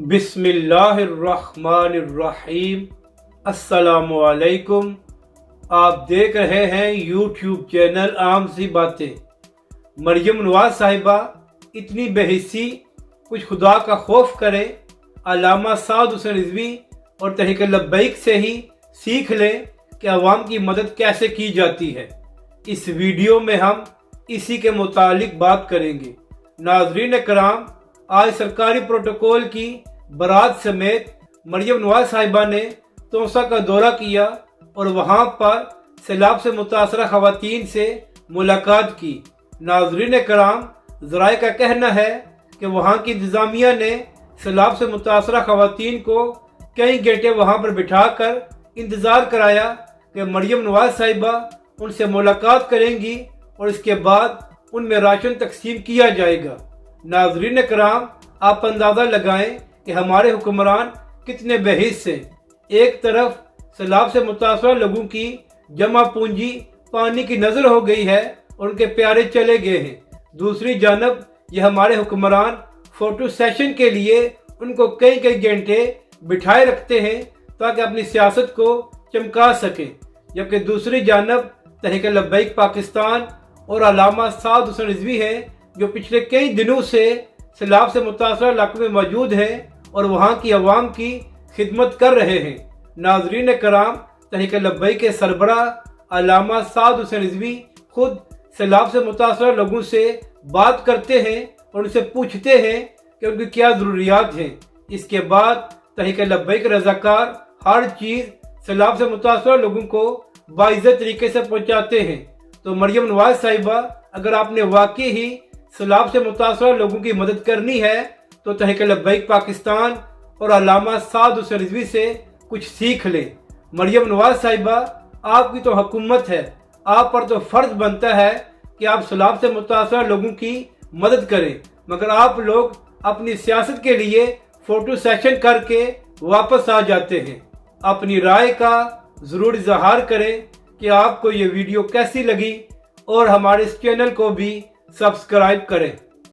بسم اللہ الرحمن الرحیم۔ السلام علیکم۔ آپ دیکھ رہے ہیں یوٹیوب چینل عام سی باتیں۔ مریم نواز صاحبہ اتنی بے حسی، کچھ خدا کا خوف کرے، علامہ سعد حسین رضوی اور تحریک لبیک سے ہی سیکھ لیں کہ عوام کی مدد کیسے کی جاتی ہے۔ اس ویڈیو میں ہم اسی کے متعلق بات کریں گے۔ ناظرین کرام، آج سرکاری پروٹوکول کی برات سمیت مریم نواز صاحبہ نے توسا کا دورہ کیا اور وہاں پر سیلاب سے متاثرہ خواتین سے ملاقات کی۔ ناظرین کرام، ذرائع کا کہنا ہے کہ وہاں کی انتظامیہ نے سیلاب سے متاثرہ خواتین کو کئی گھنٹے وہاں پر بٹھا کر انتظار کرایا کہ مریم نواز صاحبہ ان سے ملاقات کریں گی اور اس کے بعد ان میں راشن تقسیم کیا جائے گا۔ ناظرین کرام، آپ اندازہ لگائیں کہ ہمارے حکمران کتنے بے حس ہیں۔ ایک طرف سیلاب سے متاثرہ لوگوں کی جمع پونجی پانی کی نظر ہو گئی ہے اور ان کے پیارے چلے گئے ہیں، دوسری جانب یہ ہمارے حکمران فوٹو سیشن کے لیے ان کو کئی گھنٹے بٹھائے رکھتے ہیں تاکہ اپنی سیاست کو چمکا سکیں، جبکہ دوسری جانب تحریک لبیک پاکستان اور علامہ سعد حسین رضوی ہیں جو پچھلے کئی دنوں سے سیلاب سے متاثرہ علاقوں میں موجود ہیں اور وہاں کی عوام کی خدمت کر رہے ہیں۔ ناظرین کرام، تحریک لبیک کے سربراہ علامہ سعد حسین رضوی خود سیلاب سے متاثرہ لوگوں سے بات کرتے ہیں اور ان سے پوچھتے ہیں کہ ان کی کیا ضروریات ہیں۔ اس کے بعد تحریک لبیک رضاکار ہر چیز سیلاب سے متاثرہ لوگوں کو باعزت طریقے سے پہنچاتے ہیں۔ تو مریم نواز صاحبہ، اگر آپ نے واقعی ہی سیلاب سے متاثرہ لوگوں کی مدد کرنی ہے تو تحریک لبیک پاکستان اور علامہ سعد حسین رضوی سے کچھ سیکھ لیں۔ مریم نواز صاحبہ، آپ کی تو حکومت ہے، آپ پر تو فرض بنتا ہے کہ آپ سیلاب سے متاثرہ لوگوں کی مدد کریں، مگر آپ لوگ اپنی سیاست کے لیے فوٹو سیشن کر کے واپس آ جاتے ہیں۔ اپنی رائے کا ضرور اظہار کریں کہ آپ کو یہ ویڈیو کیسی لگی اور ہمارے اس چینل کو بھی سبسکرائب کریں۔